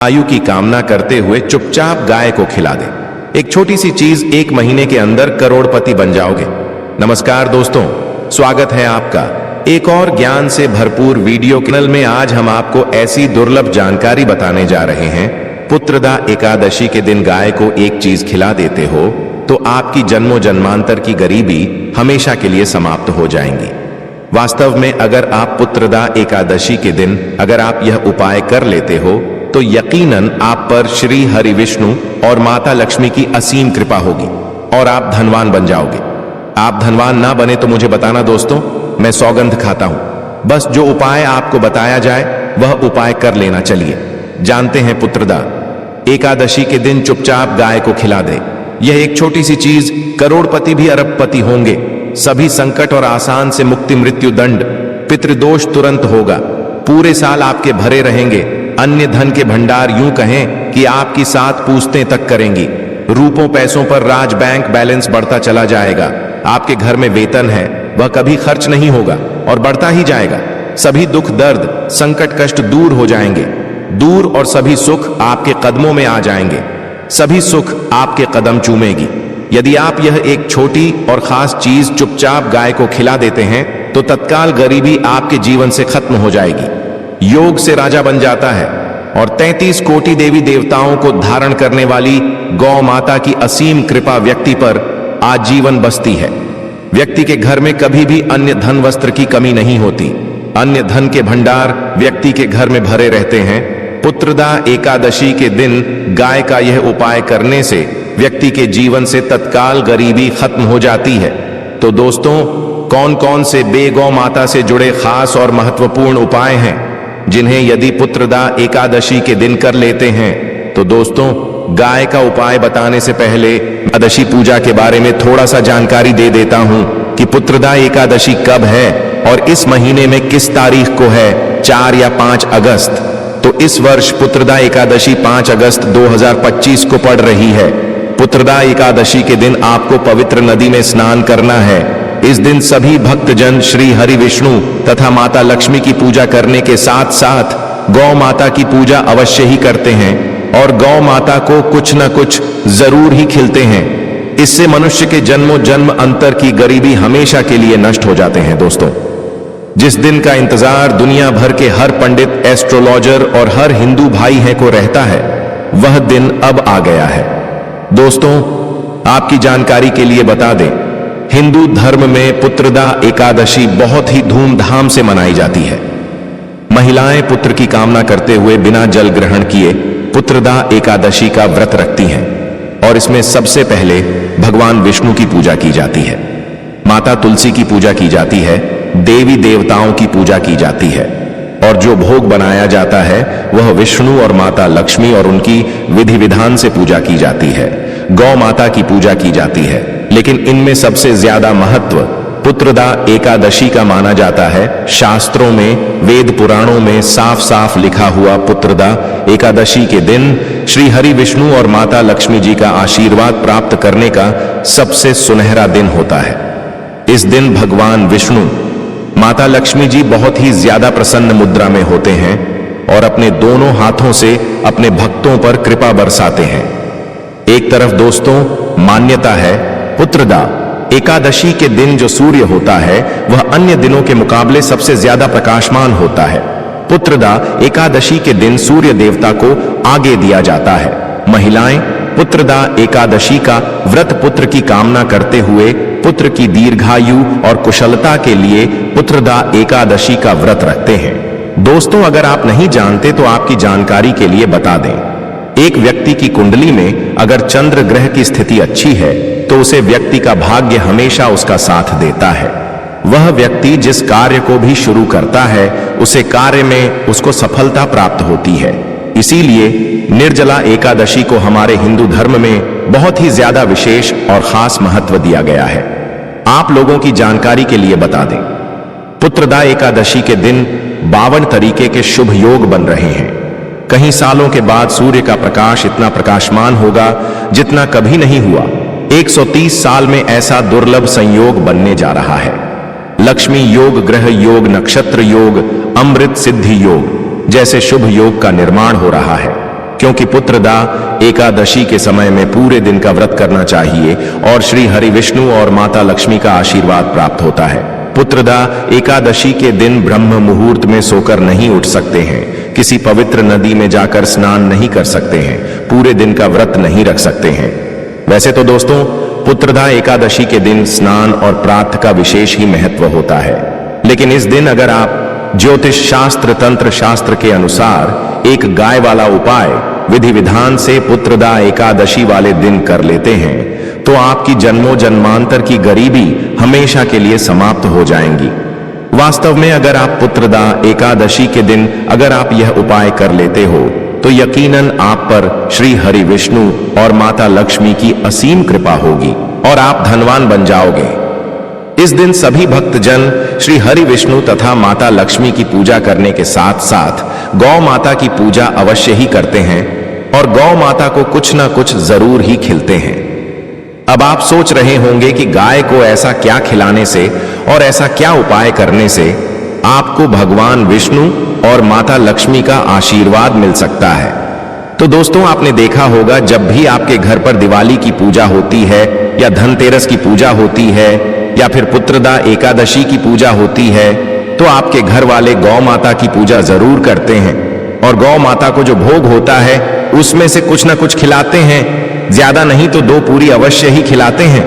आयु की कामना करते हुए चुपचाप गाय को खिला दे। एक छोटी सी चीज 1 महीने के अंदर करोड़पति बन जाओगे। नमस्कार दोस्तों, स्वागत है आपका एक और ज्ञान से भरपूर वीडियो चैनल में। आज हम आपको ऐसी दुर्लभ जानकारी बताने जा रहे हैं। पुत्रदा एकादशी के दिन गाय को एक चीज खिला देते हो तो आपकी जन्मों जन्मांतर की गरीबी हमेशा के लिए समाप्त हो जाएंगी। वास्तव में अगर आप पुत्रदा एकादशी के दिन अगर आप यह उपाय कर लेते हो तो यकीनन आप पर श्री हरि विष्णु और माता लक्ष्मी की असीम कृपा होगी और आप धनवान बन जाओगे। आप धनवान ना बने तो मुझे बताना दोस्तों, मैं सौगंध खाता हूं। बस जो उपाय आपको बताया जाए वह उपाय कर लेना। चलिए जानते हैं। पुत्रदा एकादशी के दिन चुपचाप गाय को खिला दे। यह एक छोटी सी चीज करोड़पति भी अरबपति होंगे। सभी संकट और आसान से मुक्ति, मृत्यु दंड, पितृदोष तुरंत होगा। पूरे साल आपके भरे रहेंगे। अन्य धन के भंडार यूं कहें कि आपकी 7 पूछतें तक करेंगी। रूपों पैसों पर राज बैंक बैलेंस बढ़ता चला जाएगा। आपके घर में वेतन है वह कभी खर्च नहीं होगा और बढ़ता ही जाएगा। सभी दुख दर्द संकट कष्ट दूर हो जाएंगे दूर और सभी सुख आपके कदमों में आ जाएंगे। सभी सुख आपके कदम चूमेगी। यदि आप यह एक छोटी और खास चीज चुपचाप गाय को खिला देते हैं तो तत्काल गरीबी आपके जीवन से खत्म हो जाएगी। योग से राजा बन जाता है और 33 कोटि देवी देवताओं को धारण करने वाली गौ माता की असीम कृपा व्यक्ति पर आजीवन बसती है। व्यक्ति के घर में कभी भी अन्य धन वस्त्र की कमी नहीं होती। अन्य धन के भंडार व्यक्ति के घर में भरे रहते हैं। पुत्रदा एकादशी के दिन गाय का यह उपाय करने से व्यक्ति के जीवन से तत्काल गरीबी खत्म हो जाती है। तो दोस्तों, कौन कौन से गौ माता से जुड़े खास और महत्वपूर्ण उपाय हैं जिन्हें यदि पुत्रदा एकादशी के दिन कर लेते हैं तो दोस्तों, गाय का उपाय बताने से पहले एकादशी पूजा के बारे में थोड़ा सा जानकारी दे देता हूं कि पुत्रदा एकादशी कब है और इस महीने में किस तारीख को है, 4 या 5 अगस्त। तो इस वर्ष पुत्रदा एकादशी 5 अगस्त 2025 को पड़ रही है। पुत्रदा एकादशी के दिन आपको पवित्र नदी में स्नान करना है। इस दिन सभी भक्तजन श्री हरि विष्णु तथा माता लक्ष्मी की पूजा करने के साथ साथ गौ माता की पूजा अवश्य ही करते हैं और गौ माता को कुछ न कुछ जरूर ही खिलते हैं। इससे मनुष्य के जन्मों जन्म अंतर की गरीबी हमेशा के लिए नष्ट हो जाते हैं। दोस्तों, जिस दिन का इंतजार दुनिया भर के हर पंडित, एस्ट्रोलॉजर और हर हिंदू भाई है को रहता है, वह दिन अब आ गया है। दोस्तों, आपकी जानकारी के लिए बता दें, हिंदू धर्म में पुत्रदा एकादशी बहुत ही धूमधाम से मनाई जाती है। महिलाएं पुत्र की कामना करते हुए बिना जल ग्रहण किए पुत्रदा एकादशी का व्रत रखती हैं और इसमें सबसे पहले भगवान विष्णु की पूजा की जाती है, माता तुलसी की पूजा की जाती है, देवी देवताओं की पूजा की जाती है और जो भोग बनाया जाता है वह विष्णु और माता लक्ष्मी और उनकी विधि विधान से पूजा की जाती है। गौ माता की पूजा की जाती है, लेकिन इनमें सबसे ज्यादा महत्व पुत्रदा एकादशी का माना जाता है। शास्त्रों में, वेद पुराणों में साफ साफ लिखा हुआ पुत्रदा एकादशी के दिन श्री हरि विष्णु और माता लक्ष्मी जी का आशीर्वाद प्राप्त करने का सबसे सुनहरा दिन होता है। इस दिन भगवान विष्णु, माता लक्ष्मी जी बहुत ही ज्यादा प्रसन्न मुद्रा में होते हैं और अपने दोनों हाथों से अपने भक्तों पर कृपा बरसाते हैं। एक तरफ दोस्तों मान्यता है पुत्रदा एकादशी के दिन जो सूर्य होता है वह अन्य दिनों के मुकाबले सबसे ज्यादा प्रकाशमान होता है। पुत्रदा एकादशी के दिन सूर्य देवता को आगे दिया जाता है। महिलाएं पुत्रदा एकादशी का व्रत पुत्र की कामना करते हुए पुत्र की दीर्घायु और कुशलता के लिए पुत्रदा एकादशी का व्रत रखते हैं। दोस्तों, अगर आप नहीं जानते तो आपकी जानकारी के लिए बता दें, एक व्यक्ति की कुंडली में अगर चंद्र ग्रह की स्थिति अच्छी है तो उसे व्यक्ति का भाग्य हमेशा उसका साथ देता है। वह व्यक्ति जिस कार्य को भी शुरू करता है उसे कार्य में उसको सफलता प्राप्त होती है। इसीलिए निर्जला एकादशी को हमारे हिंदू धर्म में बहुत ही ज्यादा विशेष और खास महत्व दिया गया है। आप लोगों की जानकारी के लिए बता दें, पुत्रदा एकादशी के दिन 52 तरीके के शुभ योग बन रहे हैं। कई सालों के बाद सूर्य का प्रकाश इतना प्रकाशमान होगा जितना कभी नहीं हुआ। 130 साल में ऐसा दुर्लभ संयोग बनने जा रहा है। लक्ष्मी योग, ग्रह योग, नक्षत्र योग, अमृत सिद्धि योग जैसे शुभ योग का निर्माण हो रहा है। क्योंकि पुत्रदा एकादशी के समय में पूरे दिन का व्रत करना चाहिए और श्री हरि विष्णु और माता लक्ष्मी का आशीर्वाद प्राप्त होता है। पुत्रदा एकादशी के दिन ब्रह्म मुहूर्त में सोकर नहीं उठ सकते हैं, किसी पवित्र नदी में जाकर स्नान नहीं कर सकते हैं, पूरे दिन का व्रत नहीं रख सकते हैं। वैसे तो दोस्तों, पुत्रदा एकादशी के दिन स्नान और प्रातः का विशेष ही महत्व होता है, लेकिन इस दिन अगर आप ज्योतिष शास्त्र तंत्र शास्त्र के अनुसार एक गाय वाला उपाय विधि विधान से पुत्रदा एकादशी वाले दिन कर लेते हैं तो आपकी जन्मों जन्मांतर की गरीबी हमेशा के लिए समाप्त हो जाएंगी। वास्तव में अगर आप पुत्रदा एकादशी के दिन अगर आप यह उपाय कर लेते हो तो यकीनन आप पर श्री हरि विष्णु और माता लक्ष्मी की असीम कृपा होगी और आप धनवान बन जाओगे। इस दिन सभी भक्तजन श्री हरि विष्णु तथा माता लक्ष्मी की पूजा करने के साथ साथ गौ माता की पूजा अवश्य ही करते हैं और गौ माता को कुछ ना कुछ जरूर ही खिलते हैं। अब आप सोच रहे होंगे कि गाय को ऐसा क्या खिलाने से और ऐसा क्या उपाय करने से आपको भगवान विष्णु और माता लक्ष्मी का आशीर्वाद मिल सकता है। तो दोस्तों, आपने देखा होगा जब भी आपके घर पर दिवाली की पूजा होती है या धनतेरस की पूजा होती है या फिर पुत्रदा एकादशी की पूजा होती है तो आपके घर वाले गौ माता की पूजा जरूर करते हैं और गौ माता को जो भोग होता है उसमें से कुछ ना कुछ खिलाते हैं, ज्यादा नहीं तो 2 पूरी अवश्य ही खिलाते हैं।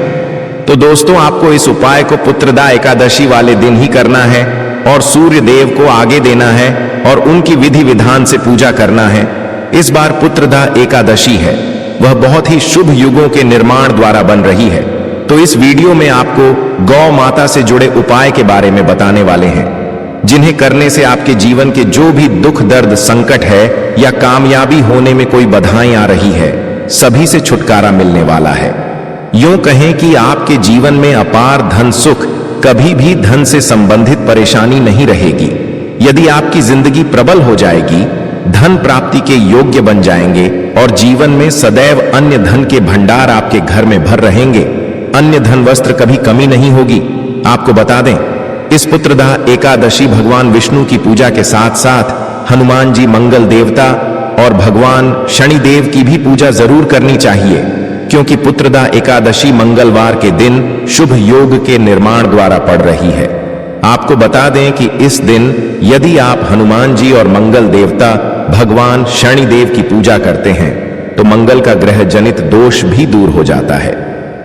तो दोस्तों, आपको इस उपाय को पुत्रदा एकादशी वाले दिन ही करना है और सूर्य देव को आगे देना है और उनकी विधि विधान से पूजा करना है। इस बार पुत्रदा एकादशी है, वह बहुत ही शुभ युगों के निर्माण द्वारा बन रही है। तो इस वीडियो में आपको गौ माता से जुड़े उपाय के बारे में बताने वाले हैं, जिन्हें करने से आपके जीवन के जो भी दुख दर्द संकट है या कामयाबी होने में कोई बाधाएं आ रही है, सभी से छुटकारा मिलने वाला है। यूं कहें कि आपके जीवन में अपार धन सुख, कभी भी धन से संबंधित परेशानी नहीं रहेगी। यदि आपकी जिंदगी प्रबल हो जाएगी, धन प्राप्ति के योग्य बन जाएंगे और जीवन में सदैव अन्य धन के भंडार आपके घर में भर रहेंगे, अन्य धन वस्त्र कभी कमी नहीं होगी। आपको बता दें, इस पुत्रदा एकादशी भगवान विष्णु की पूजा के साथ साथ हनुमान जी मंगल देवता और भगवान शनिदेव की भी पूजा जरूर करनी चाहिए, क्योंकि पुत्रदा एकादशी मंगलवार के दिन शुभ योग के निर्माण द्वारा पड़ रही है। आपको बता दें कि इस दिन यदि आप हनुमान जी और मंगल देवता भगवान शनिदेव की पूजा करते हैं तो मंगल का ग्रह जनित दोष भी दूर हो जाता है।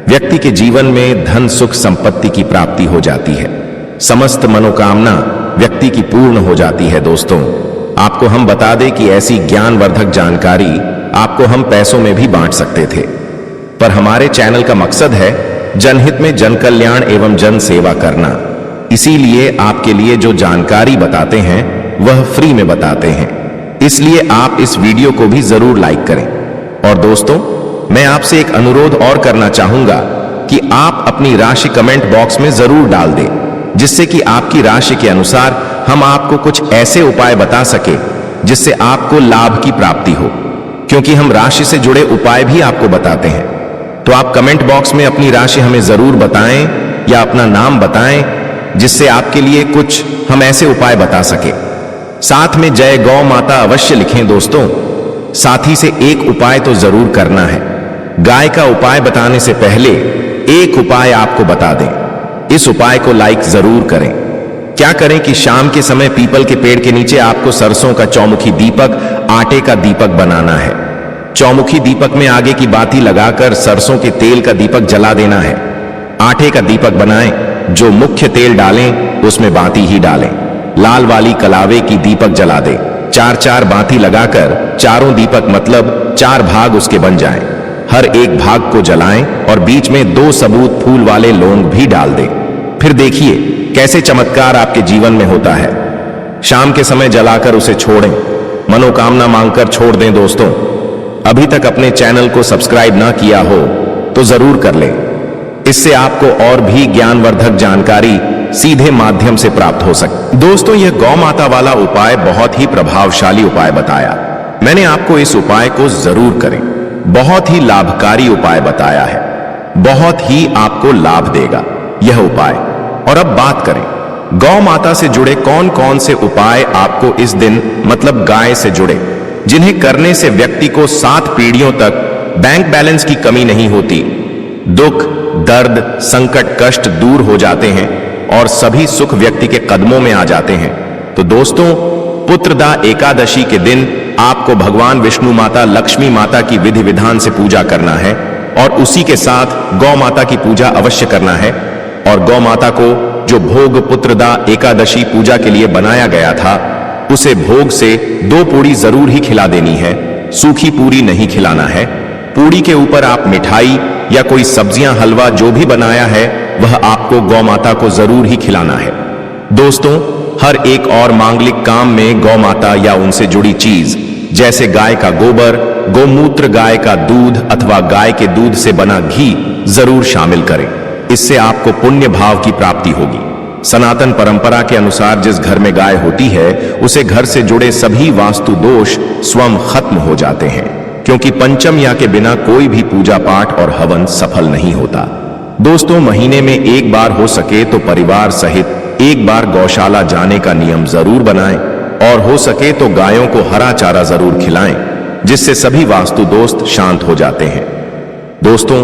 व्यक्ति के जीवन में धन सुख संपत्ति की प्राप्ति हो जाती है, समस्त मनोकामना व्यक्ति की पूर्ण हो जाती है। दोस्तों, आपको हम बता दें कि ऐसी ज्ञानवर्धक जानकारी आपको हम पैसों में भी बांट सकते थे, पर हमारे चैनल का मकसद है जनहित में जन कल्याण एवं जन सेवा करना। इसीलिए आपके लिए जो जानकारी बताते हैं वह फ्री में बताते हैं, इसलिए आप इस वीडियो को भी जरूर लाइक करें। और दोस्तों, मैं आपसे एक अनुरोध और करना चाहूंगा कि आप अपनी राशि कमेंट बॉक्स में जरूर डाल दें, जिससे कि आपकी राशि के अनुसार हम आपको कुछ ऐसे उपाय बता सके जिससे आपको लाभ की प्राप्ति हो, क्योंकि हम राशि से जुड़े उपाय भी आपको बताते हैं। तो आप कमेंट बॉक्स में अपनी राशि हमें जरूर बताएं या अपना नाम बताएं, जिससे आपके लिए कुछ हम ऐसे उपाय बता सके। साथ में जय गौ माता अवश्य लिखें दोस्तों। साथ ही से एक उपाय तो जरूर करना है। गाय का उपाय बताने से पहले एक उपाय आपको बता दें, इस उपाय को लाइक जरूर करें। क्या करें कि शाम के समय पीपल के पेड़ के नीचे आपको सरसों का चौमुखी दीपक, आटे का दीपक बनाना है। चौमुखी दीपक में आगे की बाती लगाकर सरसों के तेल का दीपक जला देना है। आटे का दीपक बनाएं, जो मुख्य तेल डालें उसमें बाती ही डालें। लाल वाली कलावे की दीपक जला दें। 4-4 बाती लगाकर चारों दीपक मतलब 4 भाग उसके बन जाएं। हर एक भाग को जलाएं और बीच में 2 सबूत फूल वाले लौंग भी डाल दें। फिर देखिए कैसे चमत्कार आपके जीवन में होता है। शाम के समय जलाकर उसे छोड़ें, मनोकामना मांगकर छोड़ दें। दोस्तों, अभी तक अपने चैनल को सब्सक्राइब ना किया हो तो जरूर कर लें, इससे आपको और भी ज्ञानवर्धक जानकारी सीधे माध्यम से प्राप्त हो सके। दोस्तों, यह गौ माता वाला उपाय बहुत ही प्रभावशाली उपाय बताया। मैंने आपको इस उपाय को जरूर करें, बहुत ही लाभकारी उपाय बताया है, बहुत ही आपको लाभ देगा यह उपाय। और अब बात करें गौ माता से जुड़े कौन कौन से उपाय आपको इस दिन मतलब गाय से जुड़े जिन्हें करने से व्यक्ति को 7 पीढ़ियों तक बैंक बैलेंस की कमी नहीं होती। दुख, दर्द, संकट, कष्ट दूर हो जाते हैं और सभी सुख व्यक्ति के कदमों में आ जाते हैं। तो दोस्तों, पुत्रदा एकादशी के दिन आपको भगवान विष्णु माता, लक्ष्मी माता की विधि विधान से पूजा करना है और उसी के साथ गौ माता की पूजा अवश्य करना है। और गौ माता को जो भोग पुत्रदा एकादशी पूजा के लिए बनाया गया था, उसे भोग से 2 पूड़ी जरूर ही खिला देनी है। सूखी पूरी नहीं खिलाना है। पूड़ी के ऊपर आप मिठाई या कोई सब्जियां, हलवा जो भी बनाया है वह आपको गौ माता को जरूर ही खिलाना है। दोस्तों, हर एक और मांगलिक काम में गौ माता या उनसे जुड़ी चीज जैसे गाय का गोबर, गोमूत्र, गाय का दूध अथवा गाय के दूध से बना घी जरूर शामिल करें। इससे आपको पुण्य भाव की प्राप्ति होगी। सनातन परंपरा के अनुसार जिस घर में गाय होती है उसे घर से जुड़े सभी वास्तु दोष स्वयं खत्म हो जाते हैं, क्योंकि पंचम या के बिना कोई भी पूजा पाठ और हवन सफल नहीं होता। दोस्तों, महीने में एक बार हो सके तो परिवार सहित एक बार गौशाला जाने का नियम जरूर बनाएं और हो सके तो गायों को हरा चारा जरूर खिलाएं, जिससे सभी वास्तु दोस्त शांत हो जाते हैं। दोस्तों,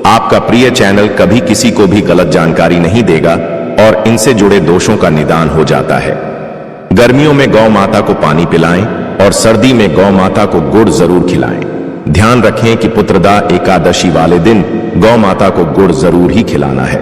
आपका प्रिय चैनल कभी किसी को भी गलत जानकारी नहीं देगा और इनसे जुड़े दोषों का निदान हो जाता है। गर्मियों में गौ माता को पानी पिलाएं और सर्दी में गौ माता को गुड़ जरूर खिलाएं। ध्यान रखें कि पुत्रदा एकादशी वाले दिन गौ माता को गुड़ जरूर ही खिलाना है।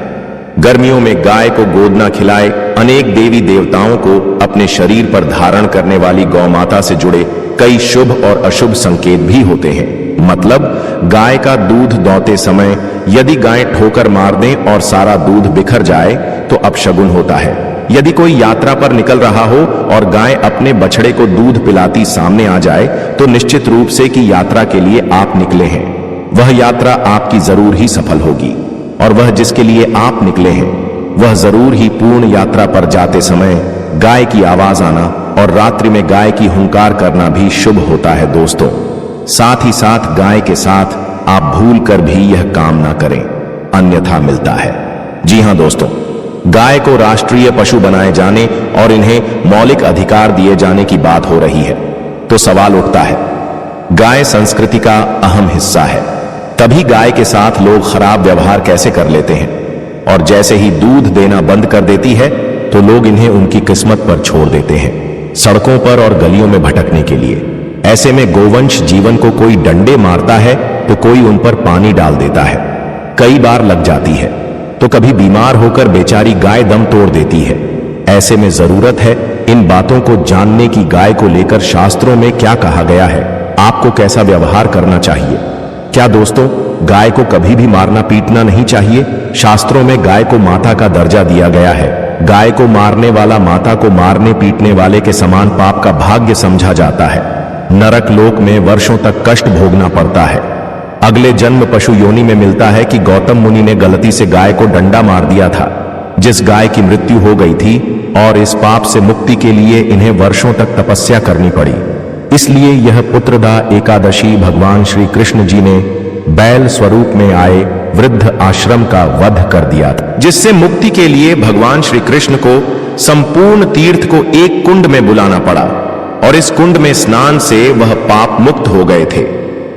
गर्मियों में गाय को गोद न खिलाए। अनेक देवी देवताओं को अपने शरीर पर धारण करने वाली गौ माता से जुड़े कई शुभ और अशुभ संकेत भी होते हैं। मतलब, गाय का दूध दोहते समय यदि गाय ठोकर मार दें और सारा दूध बिखर जाए तो अपशगुन होता है। यदि कोई यात्रा पर निकल रहा हो और गाय अपने बछड़े को दूध पिलाती सामने आ जाए तो निश्चित रूप से कि यात्रा के लिए आप निकले हैं, वह यात्रा आपकी जरूर ही सफल होगी और वह जिसके लिए आप निकले हैं वह जरूर ही पूर्ण यात्रा पर जाते समय गाय की आवाज आना और रात्रि में गाय की हुंकार करना भी शुभ होता है। दोस्तों, साथ ही साथ गाय के साथ आप भूल कर भी यह काम ना करें, अन्यथा मिलता है। जी हां दोस्तों, गाय को राष्ट्रीय पशु बनाए जाने और इन्हें मौलिक अधिकार दिए जाने की बात हो रही है तो सवाल उठता है, गाय संस्कृति का अहम हिस्सा है, तभी गाय के साथ लोग खराब व्यवहार कैसे कर लेते हैं और जैसे ही दूध देना बंद कर देती है तो लोग इन्हें उनकी किस्मत पर छोड़ देते हैं, सड़कों पर और गलियों में भटकने के लिए। ऐसे में गोवंश जीवन को कोई डंडे मारता है तो कोई उन पर पानी डाल देता है, कई बार लग जाती है तो कभी बीमार होकर बेचारी गाय दम तोड़ देती है। ऐसे में जरूरत है इन बातों को जानने की। गाय को लेकर शास्त्रों में क्या कहा गया है, आपको कैसा व्यवहार करना चाहिए। क्या दोस्तों, गाय को कभी भी मारना पीटना नहीं चाहिए। शास्त्रों में गाय को माता का दर्जा दिया गया है। गाय को मारने वाला माता को मारने पीटने वाले के समान पाप का भाग्य समझा जाता है। नरक लोक में वर्षों तक कष्ट भोगना पड़ता है। अगले जन्म पशु योनि में मिलता है कि गौतम मुनि ने गलती से गाय को डंडा मार दिया था, जिस गाय की मृत्यु हो गई थी, और इस पाप से मुक्ति के लिए इन्हें वर्षों तक तपस्या करनी पड़ी। इसलिए यह पुत्रदा एकादशी भगवान श्री कृष्ण जी ने बैल स्वरूप में आए वृद्ध आश्रम का वध कर दिया था, जिससे मुक्ति के लिए भगवान श्री कृष्ण को संपूर्ण तीर्थ को एक कुंड में बुलाना पड़ा और इस कुंड में स्नान से वह पाप मुक्त हो गए थे।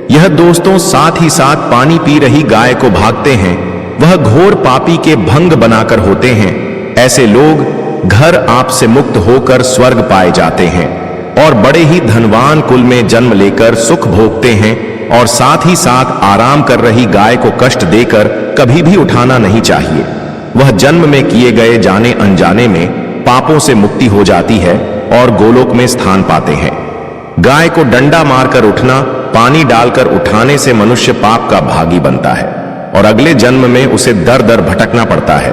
यह दोस्तों साथ ही साथ पानी पी रही गाय को भागते हैं, वह घोर पापी के भंग बनाकर होते हैं। ऐसे लोग घर आप से मुक्त होकर स्वर्ग पाए जाते हैं और बड़े ही धनवान कुल में जन्म लेकर सुख भोगते हैं। और साथ ही साथ आराम कर रही गाय को कष्ट देकर कभी भी उठाना नहीं चाहिए। वह जन्म में किए गए जाने अनजाने में पापों से मुक्ति हो जाती है और गोलोक में स्थान पाते हैं। गाय को डंडा मारकर उठना, पानी डालकर उठाने से मनुष्य पाप का भागी बनता है और अगले जन्म में उसे दर दर भटकना पड़ता है।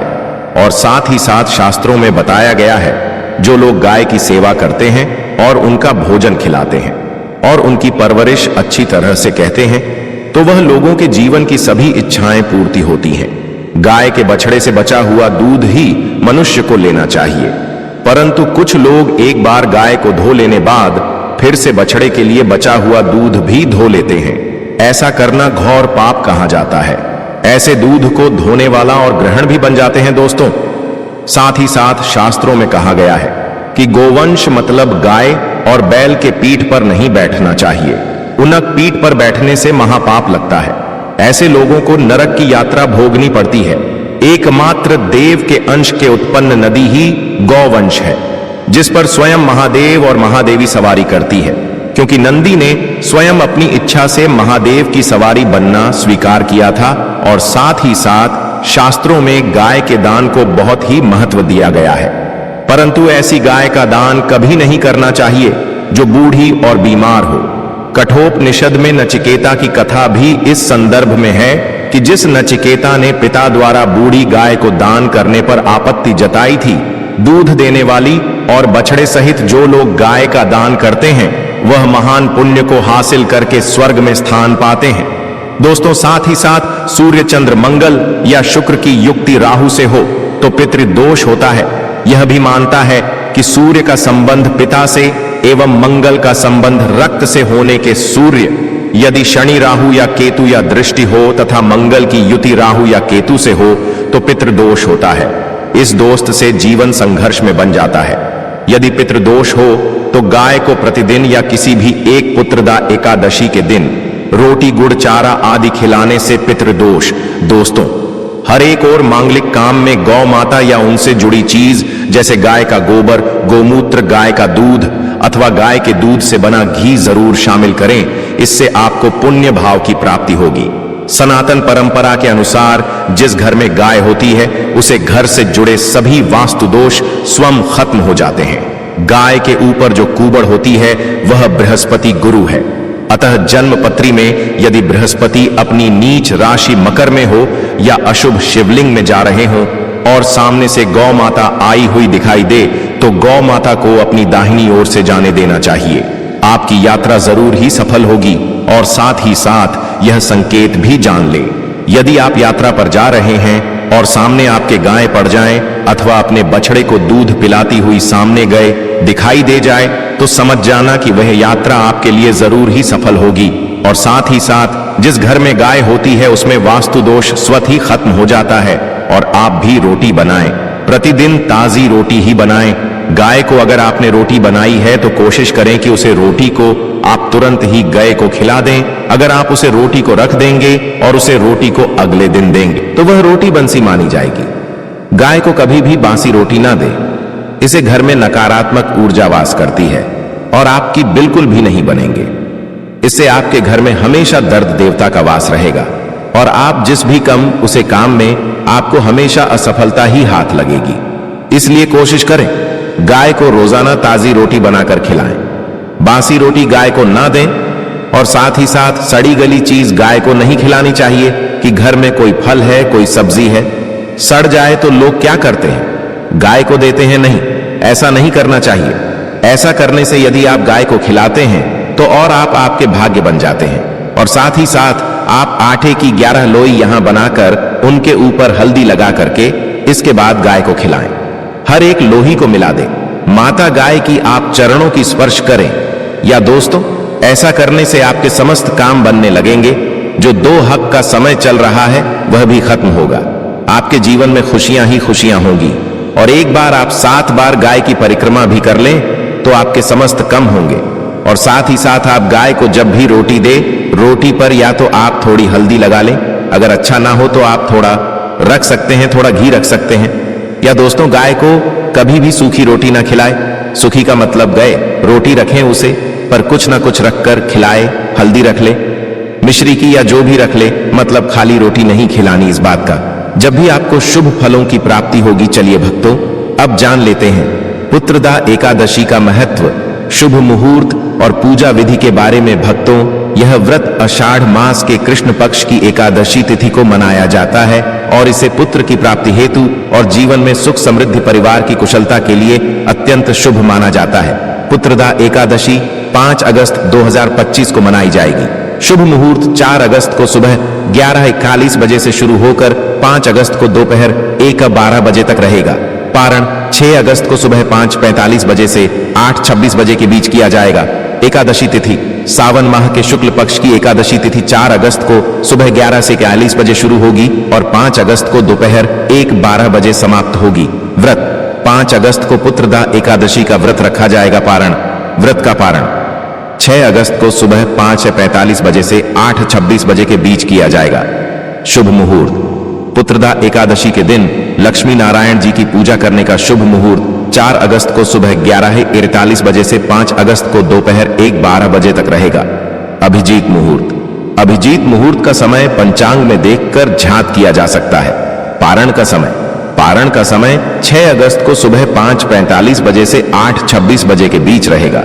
और साथ ही साथ शास्त्रों में बताया गया है, जो लोग गाय की सेवा करते हैं और उनका भोजन खिलाते हैं और उनकी परवरिश अच्छी तरह से कहते हैं, तो वह लोगों के जीवन की सभी इच्छाएं पूर्ति होती हैं। गाय के बछड़े से बचा हुआ दूध ही मनुष्य को लेना चाहिए, परंतु कुछ लोग एक बार गाय को धो लेने बाद फिर से बछड़े के लिए बचा हुआ दूध भी धो लेते हैं। ऐसा करना घोर पाप कहा जाता है। ऐसे दूध को धोने वाला और ग्रहण भी बन जाते हैं। दोस्तों, साथ ही साथ शास्त्रों में कहा गया है कि गोवंश मतलब गाय और बैल के पीठ पर नहीं बैठना चाहिए। उनक पीठ पर बैठने से महापाप लगता है। ऐसे लोगों को नरक की यात्रा भोगनी पड़ती है। एकमात्र देव के अंश के उत्पन्न नदी ही गौवंश है, जिस पर स्वयं महादेव और महादेवी सवारी करती है, क्योंकि नंदी ने स्वयं अपनी इच्छा से महादेव की सवारी बनना स्वीकार किया था। और साथ ही साथ शास्त्रों में गाय के दान को बहुत ही महत्व दिया गया है। परंतु ऐसी गाय का दान कभी नहीं करना चाहिए जो बूढ़ी और बीमार हो। कठोपनिषद में नचिकेता की कथा भी इस संदर्भ में है कि जिस नचिकेता ने पिता द्वारा बूढ़ी गाय को दान करने पर आपत्ति जताई थी, दूध देने वाली और बछड़े सहित जो लोग गाय का दान करते हैं वह महान पुण्य को हासिल करके स्वर्ग में स्थान पाते हैं। दोस्तों, साथ ही साथ सूर्य, चंद्र, मंगल या शुक्र की युक्ति राहु से हो तो पितृदोष होता है। यह भी मानता है कि सूर्य का संबंध पिता से एवं मंगल का संबंध रक्त से होने के सूर्य यदि शनि, राहु या केतु या दृष्टि हो तथा मंगल की युति राहु या केतु से हो तो पितृदोष होता है। इस दोस्त से जीवन संघर्ष में बन जाता है। यदि पितृदोष हो तो गाय को प्रतिदिन या किसी भी एक पुत्रदा एकादशी के दिन रोटी, गुड़, चारा आदि खिलाने से पितृदोष। दोस्तों, हर एक और मांगलिक काम में गौ माता या उनसे जुड़ी चीज जैसे गाय का गोबर, गोमूत्र, गाय का दूध अथवा गाय के दूध से बना घी जरूर शामिल करें। इससे आपको पुण्य भाव की प्राप्ति होगी। सनातन परंपरा के अनुसार जिस घर में गाय होती है उसे घर से जुड़े सभी वास्तु दोष स्वयं खत्म हो जाते हैं। गाय के ऊपर जो कुबड़ होती है वह बृहस्पति गुरु है। अतः जन्म पत्री में यदि बृहस्पति अपनी नीच राशि मकर में हो या अशुभ शिवलिंग में जा रहे हो और सामने से गौ माता आई हुई दिखाई दे तो गौ माता को अपनी दाहिनी ओर से जाने देना चाहिए। आपकी यात्रा जरूर ही सफल होगी। और साथ ही साथ यह संकेत भी जान ले, यदि आप यात्रा पर जा रहे हैं और सामने आपके गाय पड़ जाएं अथवा अपने बछड़े को दूध पिलाती हुई सामने गए दिखाई दे जाए तो समझ जाना कि वह यात्रा आपके लिए जरूर ही सफल होगी। और साथ ही साथ जिस घर में गाय होती है उसमें वास्तु दोष स्वतः ही खत्म हो जाता है। और आप भी रोटी बनाएं, प्रतिदिन ताजी रोटी ही बनाएं। गाय को अगर आपने रोटी बनाई है तो कोशिश करें कि उसे रोटी को आप तुरंत ही गाय को खिला दें। अगर आप उसे रोटी को रख देंगे और उसे रोटी को अगले दिन देंगे तो वह रोटी बंसी मानी जाएगी। गाय को कभी भी बासी रोटी ना दें, इसे घर में नकारात्मक ऊर्जा वास करती है और आपकी बिल्कुल भी नहीं बनेंगे। इससे आपके घर में हमेशा दर्द देवता का वास रहेगा और आप जिस भी उसे काम में आपको हमेशा असफलता ही हाथ लगेगी। इसलिए कोशिश करें गाय को रोजाना ताजी रोटी बनाकर खिलाएं। बासी रोटी गाय को ना दें और साथ ही साथ सड़ी गली चीज गाय को नहीं खिलानी चाहिए कि घर में कोई फल है, कोई सब्जी है, सड़ जाए तो लोग क्या करते हैं, गाय को देते हैं। नहीं, ऐसा नहीं करना चाहिए। ऐसा करने से यदि आप गाय को खिलाते हैं तो और आप आपके भाग्य बन जाते हैं। और साथ ही साथ आप आटे की 11 लोई यहां बनाकर उनके ऊपर हल्दी लगा करके इसके बाद गाय को खिलाएं। हर एक लोही को मिला दें। माता गाय की आप चरणों की स्पर्श करें। या दोस्तों, ऐसा करने से आपके समस्त काम बनने लगेंगे। जो 2 हक का समय चल रहा है वह भी खत्म होगा। आपके जीवन में खुशियां ही खुशियां होंगी। और एक बार आप 7 बार गाय की परिक्रमा भी कर लें तो आपके समस्त कम होंगे। और साथ ही साथ आप गाय को जब भी रोटी दे, रोटी पर या तो आप थोड़ी हल्दी लगा लें, अगर अच्छा ना हो तो आप थोड़ा रख सकते हैं, थोड़ा घी रख सकते हैं। या दोस्तों, गाय को कभी भी सूखी रोटी ना खिलाए। सूखी का मतलब गए, रोटी रखें उसे पर कुछ ना कुछ रखकर खिलाए। हल्दी रख ले, मिश्री की या जो भी रख ले, मतलब खाली रोटी नहीं खिलानी। इस बात का जब भी आपको शुभ फलों की प्राप्ति होगी। चलिए भक्तों, अब जान लेते हैं पुत्रदा एकादशी का महत्व, शुभ मुहूर्त और पूजा विधि के बारे में। भक्तों, यह व्रत आषाढ़ मास के कृष्ण पक्ष की एकादशी तिथि को मनाया जाता है और इसे पुत्र की प्राप्ति हेतु और जीवन में सुख समृद्धि, परिवार की कुशलता के लिए अत्यंत शुभ माना जाता है। पुत्रदा एकादशी 5 अगस्त 2025 को मनाई जाएगी। शुभ मुहूर्त 4 अगस्त को सुबह 11:41 बजे से शुरू होकर 5 अगस्त को दोपहर 1:12 बजे तक रहेगा। पारण 6 अगस्त को सुबह 5:45 बजे से 8:26 बजे के बीच किया जाएगा। एकादशी तिथि सावन माह के शुक्ल पक्ष की एकादशी तिथि 4 अगस्त को सुबह 11 से 41 बजे शुरू होगी और 5 अगस्त को दोपहर 1:12 बजे समाप्त होगी। व्रत 5 अगस्त को पुत्रदा एकादशी का व्रत रखा जाएगा। पारण व्रत का पारण 6 अगस्त को सुबह 5:45 बजे से 8:26 बजे के बीच किया जाएगा। शुभ मुहूर्त पुत्रदा एकादशी के दिन लक्ष्मी नारायण जी की पूजा करने का शुभ मुहूर्त 4 अगस्त को सुबह 11:41 बजे से 5 अगस्त को दोपहर 1:12 बजे तक रहेगा। अभिजीत मुहूर्त का समय पंचांग में देखकर झांत किया जा सकता है। पारण का समय 6 अगस्त को सुबह 5:45 बजे से 8:26 बजे के बीच रहेगा।